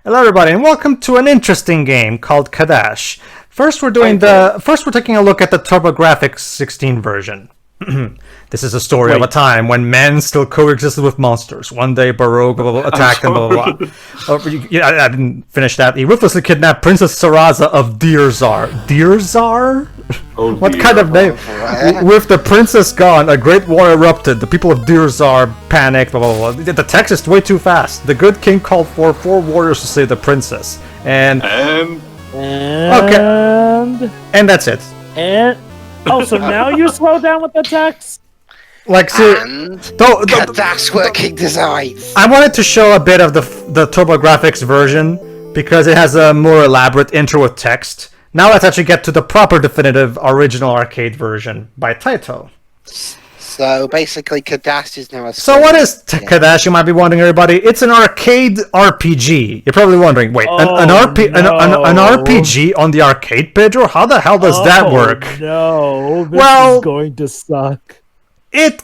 Hello, everybody, and welcome to an interesting game called Cadash. First, we're taking a look at the TurboGrafx 16 version. This is a story of a time when men still coexisted with monsters. One day, Baarogue attacked them, blah, blah, blah. I didn't finish that. He ruthlessly kidnapped Princess Saraza of Deerzar. Deerzar? Oh, what kind of name? With the princess gone, a great war erupted. The people of Deerzar panicked, blah, blah, blah. The text is way too fast. The good king called for 4 warriors to save the princess. And that's it. Oh, so now you slow down with the text? Like, see, Cadash working designs. I wanted to show a bit of the TurboGrafx version because it has a more elaborate intro with text. Now let's actually get to the proper, definitive, original arcade version by Taito. So basically, Cadash is now a. So what is Cadash? You might be wondering, everybody. It's an arcade RPG. You're probably wondering, wait, an RPG on the arcade, Pedro? How the hell does that work? No, this is going to suck. It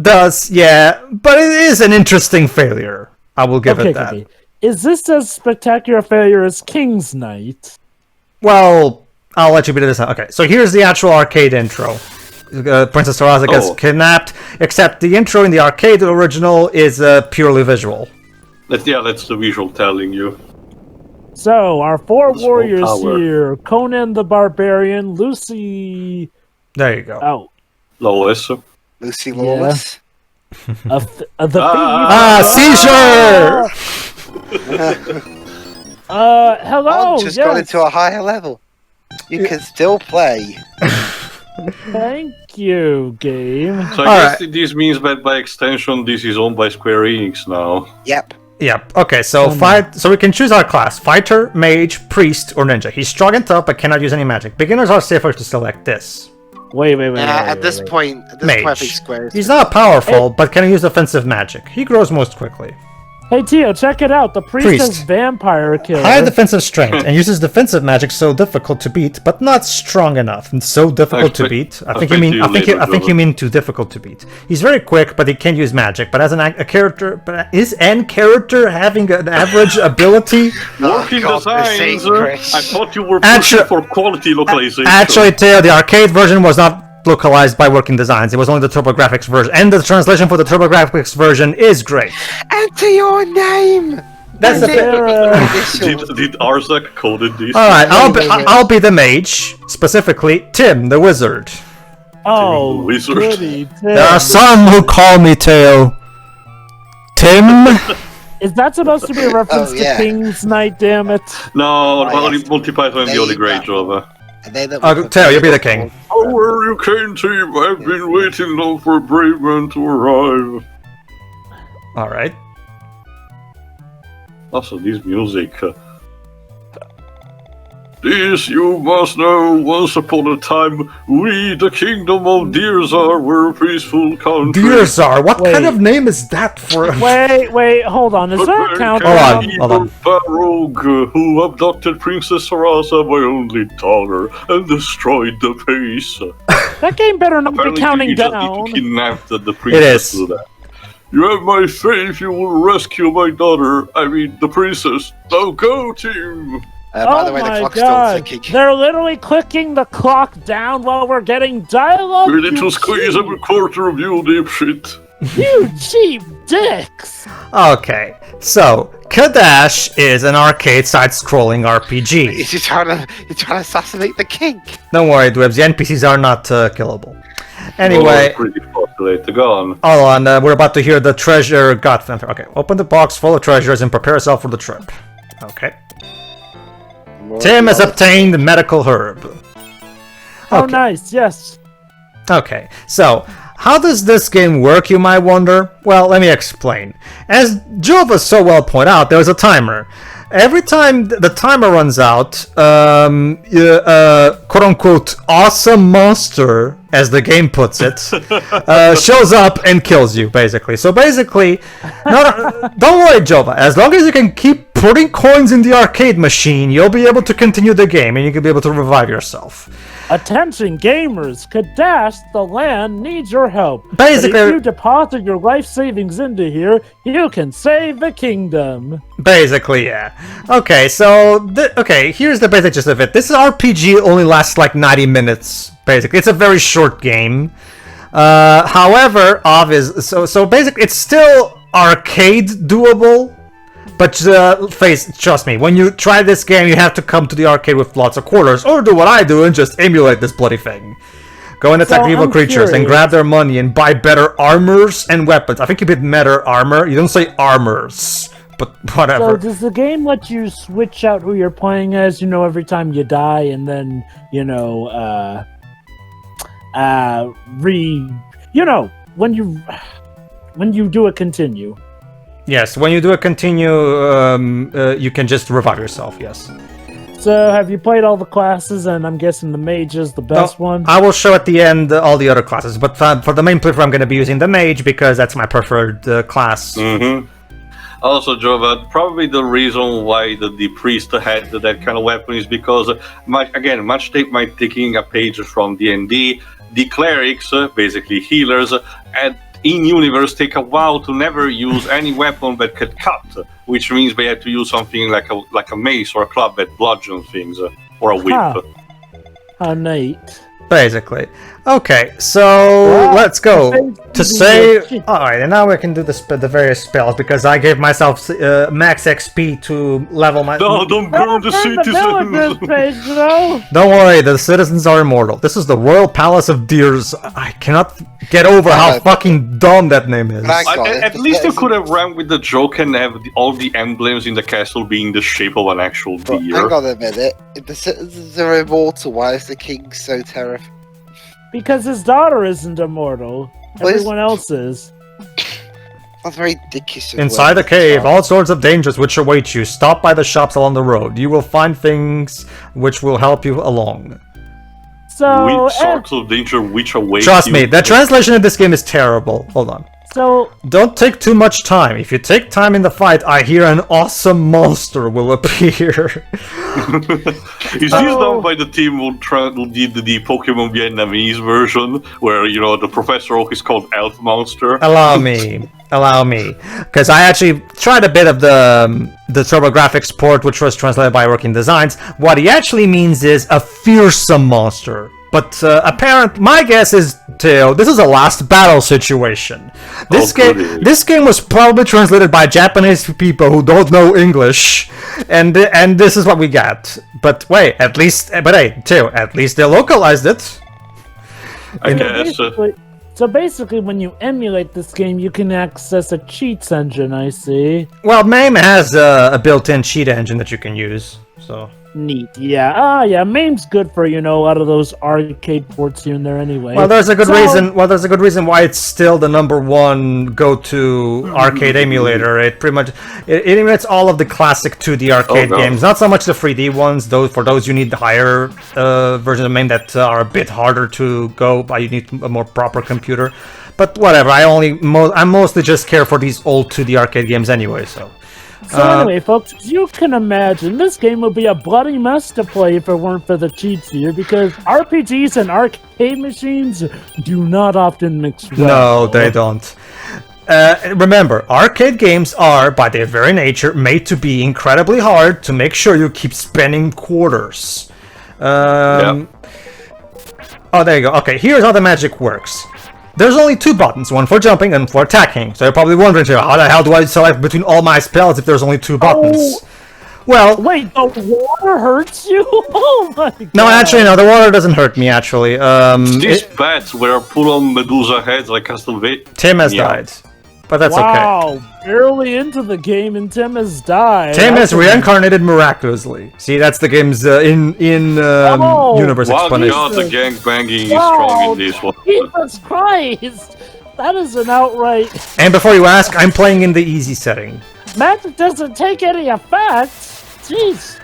does, yeah, but it is an interesting failure. I will give it that. Okay. Is this as spectacular a failure as King's Knight? Well, I'll let you be this. Okay, so here's the actual arcade intro. Princess Saraza gets kidnapped, except the intro in the arcade original is purely visual. That's the visual telling you. So, our 4 warriors here. Conan the Barbarian, Lucy... There you go. Oh. Lois. Lucy Lawless. The thief. Seizure! Hello, Just got into a higher level. You can still play. Thank you, game. So I guess this means that by extension this is owned by Square Enix now. Yep. Okay, so so we can choose our class: fighter, mage, priest, or ninja. He's strong and tough, but cannot use any magic. Beginners are safer to select this. Wait. At this point, I think Square. He's not powerful, but can use offensive magic. He grows most quickly. Hey, Tio, check it out. The priest is vampire killer. High defensive strength and uses defensive magic, so difficult to beat, but not strong enough. And so difficult to beat. I think you mean too difficult to beat. He's very quick, but he can't use magic. But as a character, is an character having an average ability? Working designs. I thought you were pushing for quality localization. Actually, Teo, the arcade version was not localized by Working Designs. It was only the TurboGrafx version, and the translation for the TurboGrafx version is great. Enter your name. That's the Did Arzak coded this? All right, I'll be the mage, specifically Tim the wizard. Oh, wizard. goody, Tim. There are some who call me Teo. Tim. Is that supposed to be a reference to King's Knight? Damn it! No, only Monty Python and the Only Great Jova. Teo, you'll be the king. Oh, where you came, team? I've been waiting long for a brave man to arrive. All right. Also, this music. This you must know. Once upon a time, we, the kingdom of Deerzar, were a peaceful country. Deerzar? What kind of name is that for? Wait, hold on. Is there a countdown? Hold on. Baarogue, who abducted Princess Saraza, my only daughter, and destroyed the peace. That game better not be counting down. Apparently, he kidnapped the princess. It is. You have my faith. You will rescue my daughter. I mean, the princess. Now go, team. By the way, the clock's still ticking. They're literally clicking the clock down while we're getting dialogue. Ready to squeeze every quarter of you, dipshit. You cheap dicks. Okay, so Cadash is an arcade side-scrolling RPG. Is you trying to assassinate the king? Don't worry, Dwebs. The NPCs are not killable. Anyway, pretty populated. Go on. Hold on. We're about to hear the treasure got. Okay, open the box full of treasures and prepare yourself for the trip. Okay. Tim has obtained the medical herb. Okay. Oh, nice, yes. Okay, so how does this game work, you might wonder? Well, let me explain. As Jova so well pointed out, there's a timer. Every time the timer runs out, quote-unquote, awesome monster, as the game puts it, shows up and kills you, basically. So basically, don't worry, Jova. As long as you can keep putting coins in the arcade machine, you'll be able to continue the game, and you can be able to revive yourself. Attention gamers, Cadash, the land, needs your help. Basically, but if you deposit your life savings into here, you can save the kingdom. Basically, yeah. Okay, so here's the basic gist of it. This RPG only lasts like 90 minutes. Basically, it's a very short game. However, so basically, it's still arcade doable. But trust me, when you try this game, you have to come to the arcade with lots of quarters, or do what I do and just emulate this bloody thing. Go and attack evil creatures and grab their money and buy better armors and weapons. I think you mean better armor. You don't say armors, but whatever. So does the game let you switch out who you're playing as, every time you die, and then, when you do a continue? Yes, when you do a continue, you can just revive yourself, yes. So, have you played all the classes, and I'm guessing the mage is the best one? I will show at the end all the other classes, but for the main playthrough I'm going to be using the mage, because that's my preferred class. Mm-hmm. Also, Jova, probably the reason why the priest had that kind of weapon is because, much taking a page from D&D, the clerics, basically healers, in-universe take a while to never use any weapon that could cut, which means they had to use something like a mace or a club that bludgeons things, or a whip. How neat. Basically. Okay, so let's go. To save... Alright, and now we can do the various spells, because I gave myself max XP to level my... No, don't burn the citizens! Don't worry, the citizens are immortal. This is the Royal Palace of Deerzar. I cannot get over how fucking dumb that name is. At least you could have ran with the joke and have all the emblems in the castle being the shape of an actual deer. Hang on a minute. If the citizens are immortal, why is the king so terrified? Because his daughter isn't immortal. Everyone else is. That's very ridiculous. Inside the cave, all sorts of dangers which await you. Stop by the shops along the road. You will find things which will help you along. So, which sorts of danger which await you? Trust me, the translation of this game is terrible. Hold on. So, don't take too much time. If you take time in the fight, I hear an awesome monster will appear. Is this done by the team who did the Pokemon Vietnamese version, where the Professor Oak is called Elf Monster? Allow me, because I actually tried a bit of the TurboGrafx port, which was translated by Working Designs. What he actually means is a fearsome monster. But my guess is, Taito, this is a last battle situation. This game was probably translated by Japanese people who don't know English, and this is what we got. But wait, at least they localized it. I guess. So basically, when you emulate this game, you can access a cheats engine. I see. Well, MAME has a built-in cheat engine that you can use. So. Neat, yeah. Yeah, MAME's good for, a lot of those arcade ports here and there anyway. Well, there's a good reason why it's still the #1 go-to arcade emulator. It pretty much it emulates all of the classic 2D arcade games, not so much the 3D ones. For those you need the higher versions of MAME that are a bit harder to go by. You need a more proper computer. But whatever, I mostly just care for these old 2D arcade games anyway, so... So anyway, folks, as you can imagine, this game would be a bloody mess to play if it weren't for the cheats here, because RPGs and arcade machines do not often mix well. No, they don't. Remember, arcade games are, by their very nature, made to be incredibly hard to make sure you keep spending quarters. Oh, there you go. Okay, here's how the magic works. There's only 2 buttons, one for jumping and for attacking. So you're probably wondering, how the hell do I select between all my spells if there's only 2 buttons? Well... Wait, the water hurts you? Oh my god! No, actually, no, the water doesn't hurt me, actually. These bats were put on Medusa heads like Castlevania. Tim has died. But that's okay. Wow, barely into the game and Tim has died. Tim has reincarnated miraculously. See, that's the game's universe explanation. God, the gangbanging is strong in this one. Jesus Christ! That is an outright... And before you ask, I'm playing in the easy setting. Magic doesn't take any effect. Jeez.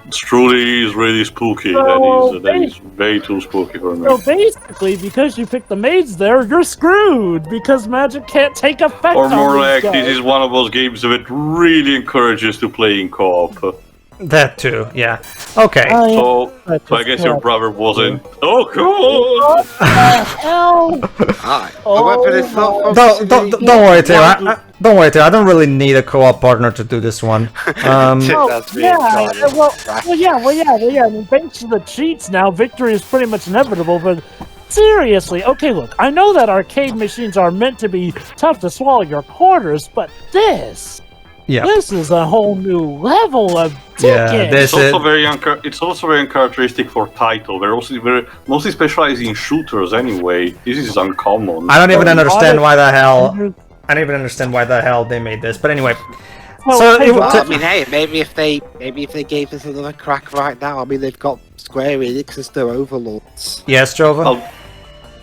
It truly is really spooky. That is way too spooky for me. So basically, because you picked the maids there, you're screwed, because magic can't take effect or on more these like, guys. this is one of those games that really encourages to play in co-op. That too, yeah. Okay. Oh, yeah. So I guess your brother wasn't. Oh, cool! What the hell? Hi. The weapon is not. Don't worry, Taylor. Don't worry, Taylor. I don't really need a co-op partner to do this one. That's me yeah, entirely. well, yeah. I mean, thanks to the cheats now, victory is pretty much inevitable, but seriously, okay, look, I know that arcade machines are meant to be tough to swallow your quarters, but this is a whole new level of ticket. This It's also very uncharacteristic for Taito. They're mostly specialized in shooters anyway. This is uncommon. I don't even understand why the hell. I don't even understand why the hell they made this. But anyway, I mean, hey, maybe if they gave us another crack right now, I mean, they've got Square Enix as their overlords. Yes, Jova.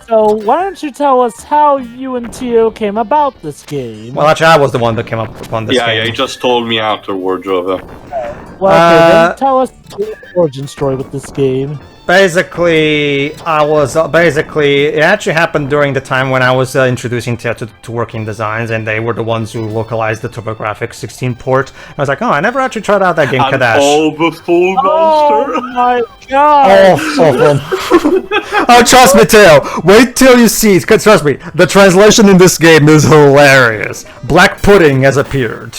So why don't you tell us how you and Tio came about this game? Well, actually, I was the one that came up on this game. Yeah, he just told me afterward, Jova. Well, okay, then tell us the origin story with this game. Basically, it actually happened during the time when I was introducing Taito to working designs, and they were the ones who localized the TurboGrafx 16 port. I was like, oh, I never actually tried out that game, Cadash. Oh, the full monster! Oh my god! Oh, trust me, Tail. Wait till you see. Trust me, the translation in this game is hilarious. Black pudding has appeared.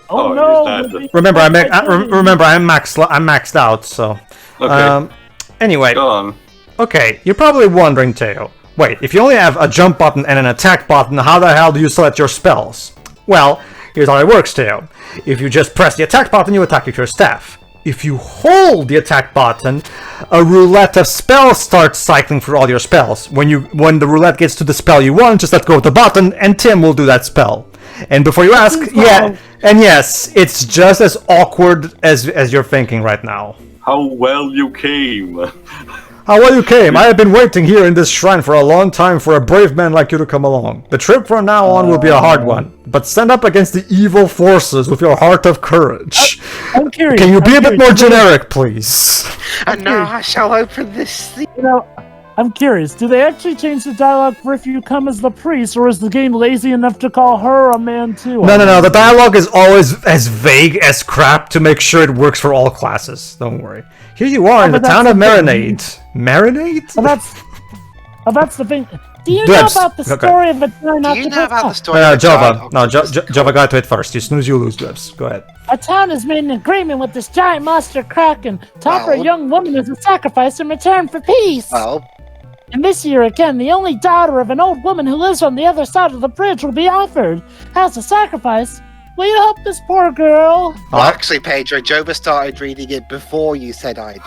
Oh no! Remember, I'm maxed out, so. Okay. Anyway, Go on. okay, you're probably wondering, Teo. Wait, if you only have a jump button and an attack button, how the hell do you select your spells? Well, here's how it works, Teo. If you just press the attack button, you attack with your staff. If you hold the attack button, a roulette of spells starts cycling through all your spells. When the roulette gets to the spell you want, just let go of the button, and Tim will do that spell. And before you ask, yes, it's just as awkward as you're thinking right now. How well you came. How well you came. I have been waiting here in this shrine for a long time for a brave man like you to come along. The trip from now on will be a hard one, but stand up against the evil forces with your heart of courage. I'm curious. Can you be a bit more generic, please? And now I shall open this. You know, I'm curious. Do they actually change the dialogue for if you come as the priest, or is the game lazy enough to call her a man too? No. The dialogue is always as vague as crap to make sure it works for all classes. Don't worry. Here you are in the town of Marinade. Marinade? Well, that's the thing. Do you know about the story of a time Do you know about the story? Jova. No, Jova got to it first. You snooze, you lose, Dibs. Go ahead. A town has made an agreement with this giant monster Kraken to offer a young woman as a sacrifice in return for peace. Well. And this year again, the only daughter of an old woman who lives on the other side of the bridge will be offered as a sacrifice. Will you help this poor girl? Well, actually, Pedro, Jova started reading it before you said I did.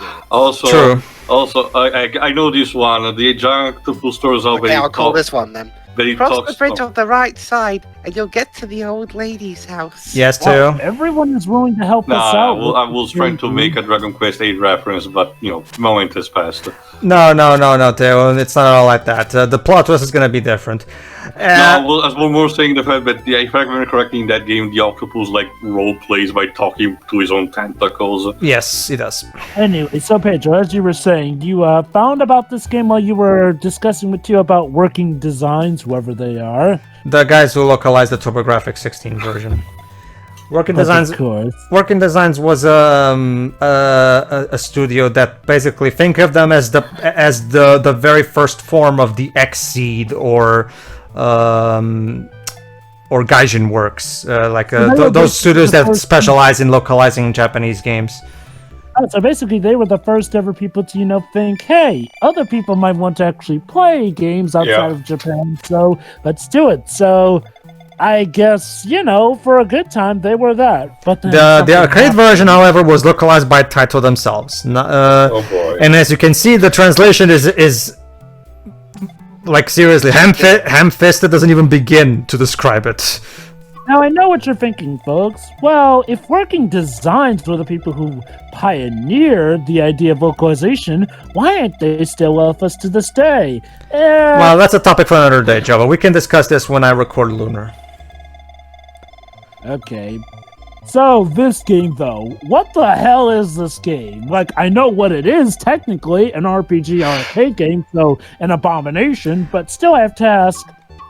True. Also, I know this one. The giant octopus stores over. Okay, I'll call this one then. Cross the bridge on on the right side, and you'll get to the old lady's house. Yes, Well, too. everyone is willing to help us out. I was trying to make a Dragon Quest 8 reference, but moment has passed. No, Teo. It's not all like that. The plot twist is gonna be different. I was more saying the fact that, if I remember correctly, in that game, the octopus role plays by talking to his own tentacles. Yes, he does. Anyway, so Pedro, as you were saying, you found about this game while you were discussing with you about working designs, whoever they are. The guys who localized the TurboGrafx 16 version. Working Designs was a studio that basically, think of them as the very first form of the Xseed or Gaijin Works, those studios that specialize in localizing Japanese games. So basically, they were the first ever people to, think, hey, other people might want to actually play games outside of Japan, so let's do it. So I guess, for a good time, they were that. But the arcade version, however, was localized by Taito themselves. Oh boy! And as you can see, the translation is seriously ham-fisted. Doesn't even begin to describe it. Now, I know what you're thinking, folks. Well, if Working Designs were the people who pioneered the idea of localization, why aren't they still with us to this day? Well, that's a topic for another day, Java. We can discuss this when I record Lunar. Okay. So, this game, though. What the hell is this game? I know what it is, technically, an RPG arcade game, so an abomination, but still I have to ask,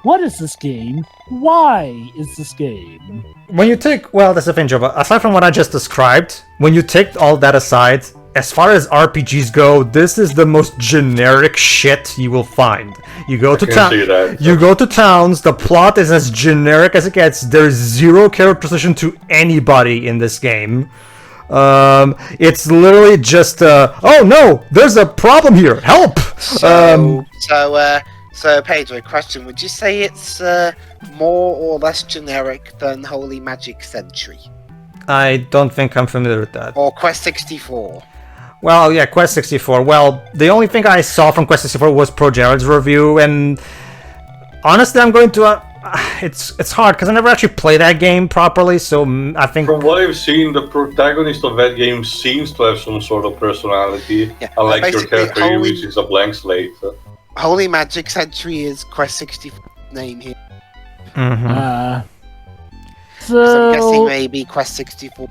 What is this game? Why is this game? When you take, well, that's the thing, Jova. Aside from what I just described, when you take all that aside, as far as RPGs go, this is the most generic shit you will find. You go to town. You go to towns. The plot is as generic as it gets. There's zero character position to anybody in this game. It's literally just, oh no, there's a problem here. Help! So Pedro, question: would you say it's more or less generic than Holy Magic Century? I don't think I'm familiar with that. Or Quest 64? Well, yeah, Quest 64. Well, the only thing I saw from Quest 64 was Pro Jared's review, and honestly, I'm going to. It's hard because I never actually played that game properly, so I think. From what I've seen, the protagonist of that game seems to have some sort of personality, unlike your character, which is a blank slate. Holy Magic Century is Quest 64 name here. Mm-hmm. So I'm guessing maybe Quest 64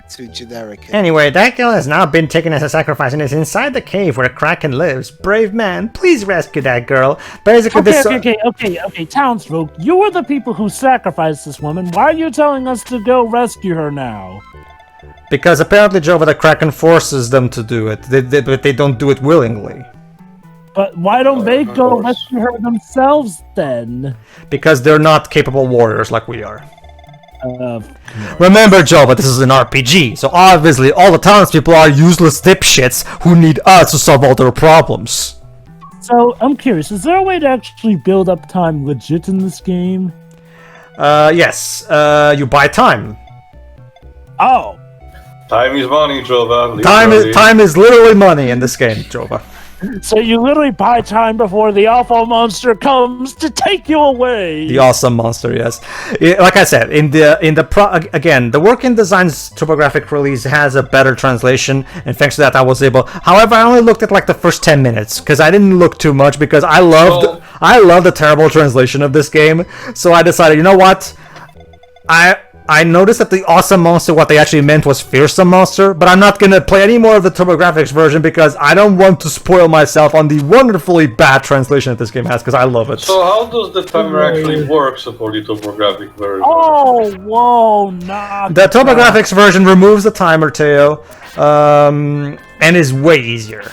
too generic. Anyway, that girl has now been taken as a sacrifice and is inside the cave where Kraken lives. Brave man, please rescue that girl. Basically, Okay, townsfolk, you were the people who sacrificed this woman. Why are you telling us to go rescue her now? Because apparently, Jova, the Kraken forces them to do it, but they don't do it willingly. But why don't they go rescue her themselves then? Because they're not capable warriors like we are. Remember, Jova, this is an RPG, so obviously all the townspeople are useless dipshits who need us to solve all their problems. So, I'm curious, is there a way to actually build up time legit in this game? Yes. You buy time. Oh. Time is money, Jova. Time is literally money in this game, Jova. So you literally buy time before the awful monster comes to take you away. The awesome monster, yes. Like I said, again, the Working Designs TurboGrafx release has a better translation, and thanks to that, I was able. However, I only looked at like the first 10 minutes because I didn't look too much because I love the terrible translation of this game. So I decided, you know what, I noticed that the awesome monster, what they actually meant was fearsome monster, but I'm not going to play any more of the TurboGrafx version because I don't want to spoil myself on the wonderfully bad translation that this game has because I love it. So how does the timer actually work for the TurboGrafx version? Oh, whoa, not the TurboGrafx version removes the timer, Taito, and is way easier.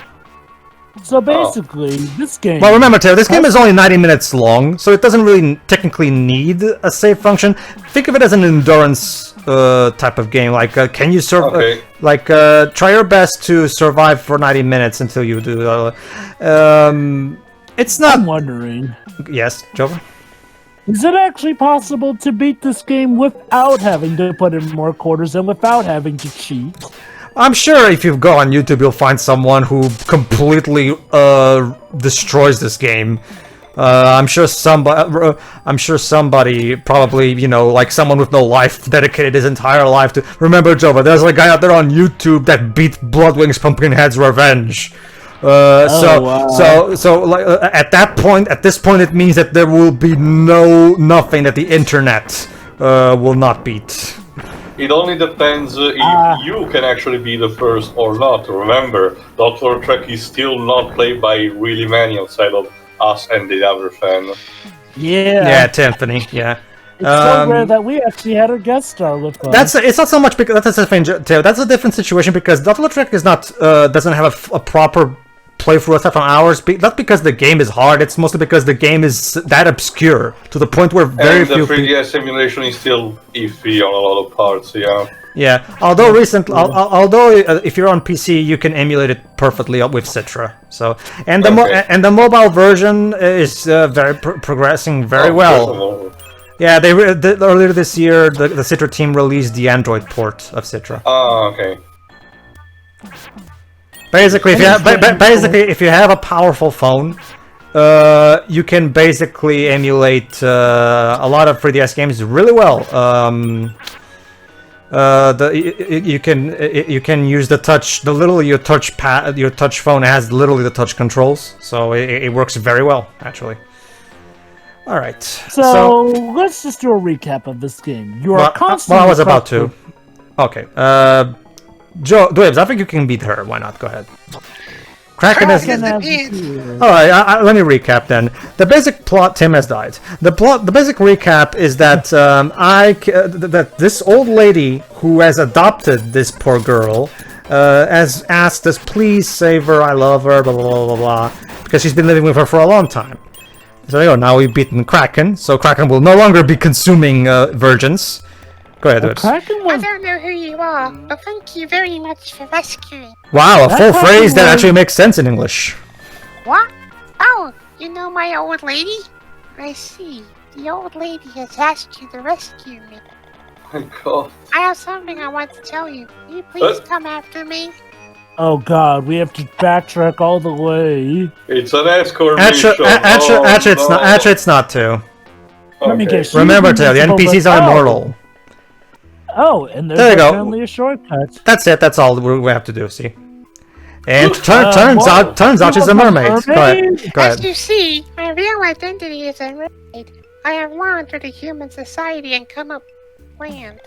So basically, this game... Well, remember, Taito, this game is only 90 minutes long, so it doesn't really technically need a save function. Think of it as an endurance type of game. Like, can you survive? Try your best to survive for 90 minutes until you do. It's not. I'm wondering. Yes, Jova? Is it actually possible to beat this game without having to put in more quarters and without having to cheat? I'm sure if you go on YouTube, you'll find someone who completely destroys this game. I'm sure somebody, probably, you know, like someone with no life, dedicated his entire life to. Remember, Jova, there's a guy out there on YouTube that beat Bloodwing's Pumpkinhead's Revenge. So at this point, it means that there will be nothing that the internet will not beat. It only depends if you can actually be the first or not. Remember, Dr. Trek is still not played by really many outside of us and the other fan. Yeah, Tiffany, yeah. It's so rare that we actually had a guest star with us. It's not so much because that's the thing, Teo. That's a different situation because Dr. Trek is not doesn't have a proper playthrough aside from ours. Not because the game is hard. It's mostly because the game is that obscure to the point where very few. And the 3DS simulation is still iffy on a lot of parts. Yeah. Yeah. Although if you're on PC, you can emulate it perfectly with Citra. So and the mobile version is progressing very well. Yeah, earlier this year, the Citra team released the Android port of Citra. Oh, okay. Basically, if you have a powerful phone, you can basically emulate a lot of 3DS games really well. You can use the touch. Your touch phone has literally the touch controls, so it works very well actually. All right. So let's just do a recap of this game. You are constantly. Well, I was about to. Okay. Dwebs, I think you can beat her. Why not? Go ahead. Kraken has... Alright, let me recap then. The basic plot... Tim has died. The basic recap is that that this old lady who has adopted this poor girl has asked us, please save her, I love her, blah, blah, blah, blah, blah, because she's been living with her for a long time. So there you go, now we've beaten Kraken, so Kraken will no longer be consuming virgins. Go ahead, Dibs. I don't know who you are, but thank you very much for rescuing. Wow, a full phrase that actually makes sense in English. What? Oh, you know my old lady? I see. The old lady has asked you to rescue me. Oh my god. I have something I want to tell you. Will you please come after me? Oh god, we have to backtrack all the way. It's an escort Actually, it's not too. Let me guess. Remember, Tail, the NPCs are immortal. Oh, and there's There you go. apparently a shortcut. That's it. That's all we have to do. See, and turns out she's a mermaid. Go ahead. As you see, my real identity is a mermaid. I have wandered to human society and come up land.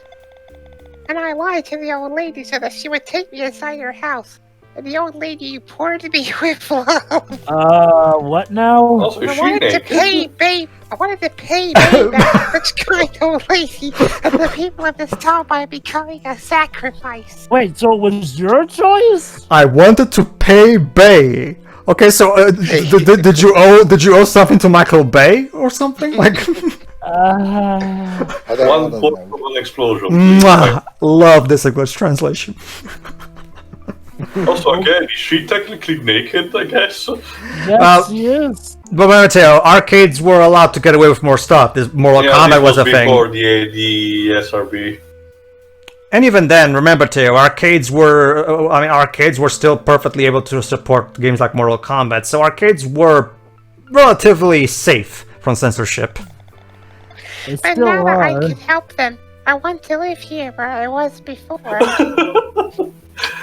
And I lied to the old lady so that she would take me inside her house. And the old lady poured me with love. What now? Also, I wanted to pay babe back this kind old lady and the people of this town by becoming a sacrifice. Wait, so it was your choice? I wanted to pay Bay. Okay, so did you owe something to Michael Bay or something like? One portable explosion. Mwah, love this English translation. Also, again, is she technically naked, I guess? Yes, she is. But let me tell you, arcades were allowed to get away with more stuff. This Mortal Kombat was a thing. Before the SRB. And even then, remember, Teo, arcades were still perfectly able to support games like Mortal Kombat, so arcades were relatively safe from censorship. But now that I can help them, I want to live here where I was before.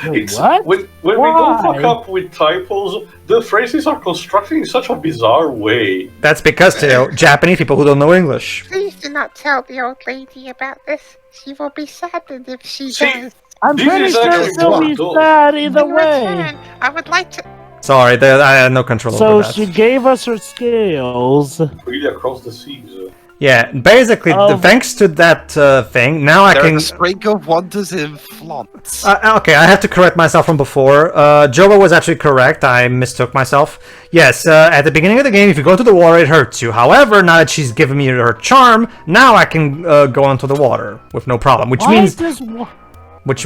What? When we don't hook up with typos, the phrases are constructed in such a bizarre way. That's because, Teo, Japanese people who don't know English. Please do not tell the old lady about this. She will be saddened if she does. I'm pretty sure she'll be sad either way. I would like to... Sorry, I had no control over that. So she gave us her scales. Really across the seas. Yeah, basically, thanks to that thing, now I can... There are a string of wonders in Florence. Okay, I have to correct myself from before. Joba was actually correct, I mistook myself. Yes, at the beginning of the game, if you go to the water, it hurts you. However, now that she's given me her charm, now I can go into the water with no problem. Which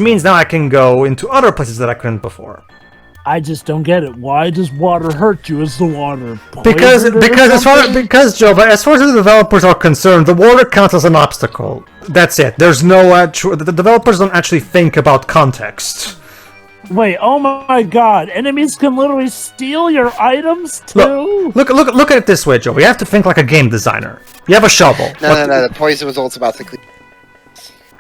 means now I can go into other places that I couldn't before. I just don't get it. Why does water hurt you? Is the water because Joba, as far as the developers are concerned, the water counts as an obstacle. That's it. There's no actual. The developers don't actually think about context. Wait, oh my god! Enemies can literally steal your items too. Look at it this way, Joba. You have to think like a game designer. You have a shovel. No. The poison was automatically.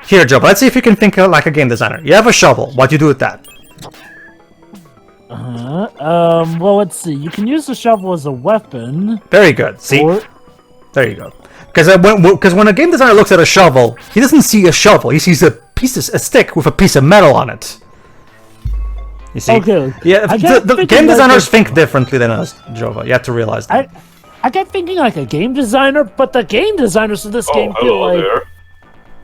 Here, Joba. Let's see if you can think like a game designer. You have a shovel. What do you do with that? Well, let's see. You can use the shovel as a weapon. Very good. See? There you go. Because when a game designer looks at a shovel, he doesn't see a shovel. He sees a stick with a piece of metal on it. You see? Okay. Yeah, the game designers think differently than us, Jova. You have to realize that. I kept thinking like a game designer, but the game designers of this game feel like...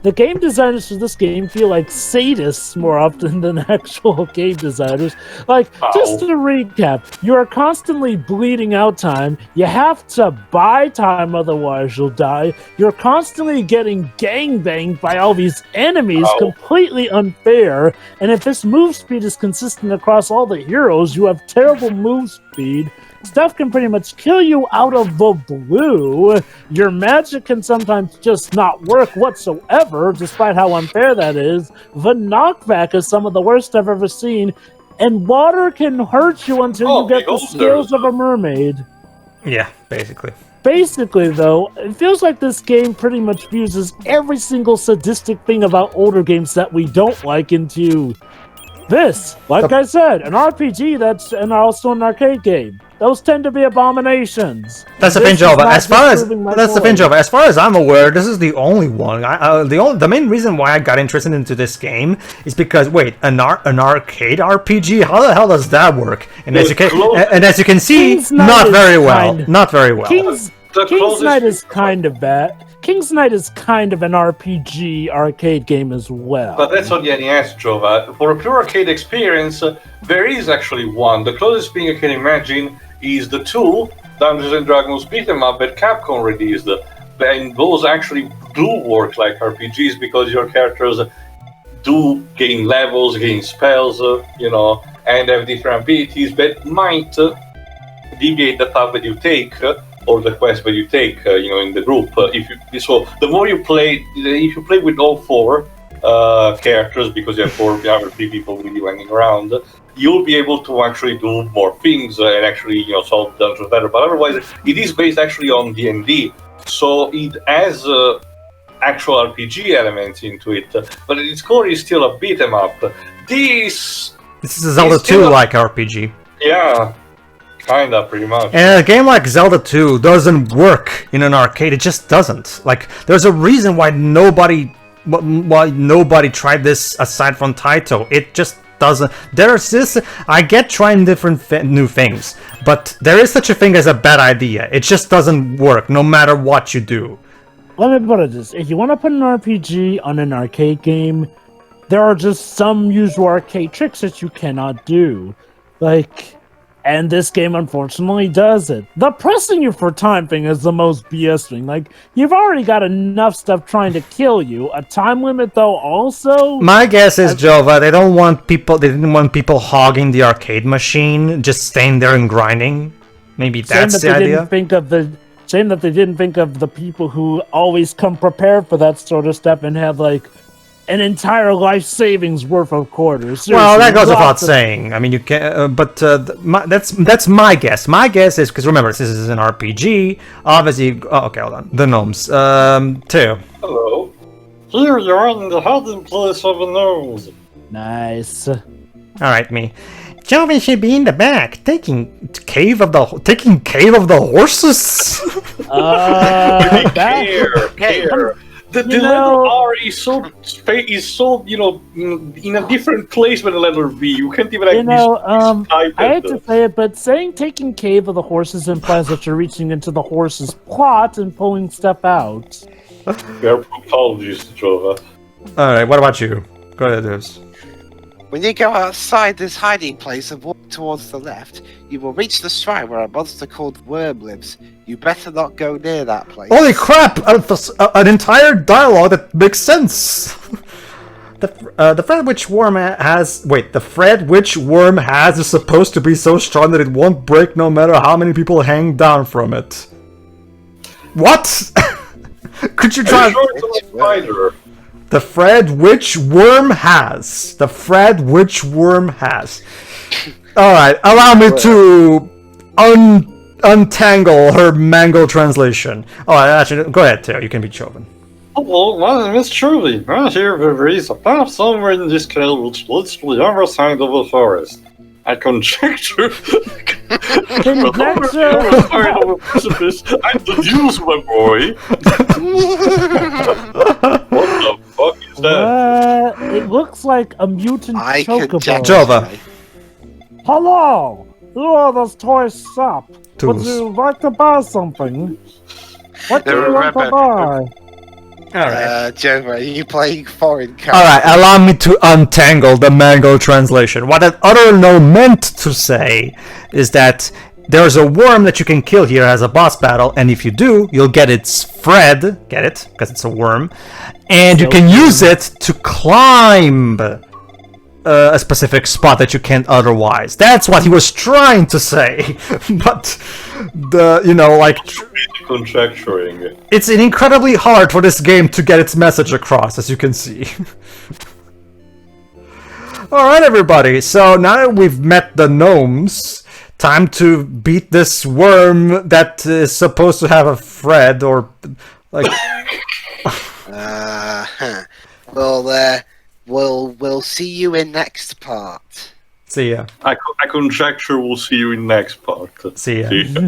The game designers for this game feel like sadists more often than actual game designers. Like, just to recap, you are constantly bleeding out time. You have to buy time, otherwise you'll die. You're constantly getting gangbanged by all these enemies, completely unfair. And if this move speed is consistent across all the heroes, you have terrible move speed. Stuff can pretty much kill you out of the blue. Your magic can sometimes just not work whatsoever, despite how unfair that is. The knockback is some of the worst I've ever seen. And water can hurt you until you get the skills of a mermaid. Yeah, basically. Basically, though, it feels like this game pretty much fuses every single sadistic thing about older games that we don't like into This, like I said, an RPG and also an arcade game. Those tend to be abominations. That's the thing, Jova. As far as I'm aware, this is the only one. The main reason why I got interested into this game is because an arcade RPG. How the hell does that work? And as you can see, not very well. Not very well. King's Knight is kind of bad. King's Knight is kind of an RPG arcade game as well. But that's not the answer, Jova. For a pure arcade experience, there is actually one. The closest thing I can imagine is the 2 Dungeons and Dragons beat 'em up that Capcom released. And those actually do work like RPGs because your characters do gain levels, gain spells, and have different abilities that might deviate the path that you take. Or the quest that you take, in the group. So the more you play, if you play with all 4 characters, because you have 3 people with you hanging around, you'll be able to actually do more things and actually, solve dungeons better. But otherwise, it is based actually on D&D, so it has actual RPG elements into it. But at its core, it's still a beat 'em up. This is a Zelda 2-like RPG. Yeah. Kinda, pretty much. And a game like Zelda 2 doesn't work in an arcade. It just doesn't. Like, there's a reason why nobody tried this aside from Taito. It just doesn't. There's this. I get trying different new things, but there is such a thing as a bad idea. It just doesn't work, no matter what you do. Let me put it this: if you want to put an RPG on an arcade game, there are just some usual arcade tricks that you cannot do, And this game, unfortunately, does it. The pressing you for time thing is the most BS thing. You've already got enough stuff trying to kill you. A time limit, though, also. My guess is, Jova, they didn't want people hogging the arcade machine, just staying there and grinding. Maybe that's the idea. Shame that they didn't think of the people who always come prepared for that sort of stuff and have an entire life savings worth of quarters. Seriously, well, that goes without saying. I mean, you can, that's my guess. My guess is because remember, this is an RPG. Obviously, okay, hold on. The gnomes. Two. Hello. Here you are in the hiding place of the gnomes. Nice. All right, me. Joven should be in the back, taking cave of the horses. Care. The letter R is so in a different place than the letter V. You can't even I hate to say it, but saying taking cave of the horses implies that you're reaching into the horse's plot and pulling stuff out. Apologies, Jova. Alright, what about you? Go ahead, Dibs. When you go outside this hiding place and walk towards the left, you will reach the shrine where a monster called Worm lives. You better not go near that place. Holy crap! An entire dialogue that makes sense! The thread which worm has... Wait, the thread which worm has is supposed to be so strong that it won't break no matter how many people hang down from it. What? Could you try... The thread which worm has. The thread which worm has. Alright, allow me to untangle her mangled translation. Alright, actually, go ahead, Theo. You can be Chauvin. Hello, my name is Truly. I hear there is a path somewhere in this cave which leads to the other side of the forest. I conjecture... Conjecture! I'm deduce, my boy! What the fuck is that? It looks like a mutant chocobo. Jova. Hello! Who are those toy shop? Would you like to buy something? What do you want to buy? Alright. Jova, are you playing foreign characters? Alright, allow me to untangle the mango translation. What that other no meant to say is that there's a worm that you can kill here as a boss battle, and if you do, you'll get its thread, get it? Because it's a worm, and you can use it to climb a specific spot that you can't otherwise. That's what he was trying to say, but conjecturing. It's incredibly hard for this game to get its message across, as you can see. Alright, everybody, so now that we've met the gnomes, time to beat this worm that is supposed to have a thread, or, like... Well, We'll see you in next part. See ya. I conjecture we'll see you in next part. See ya. See ya.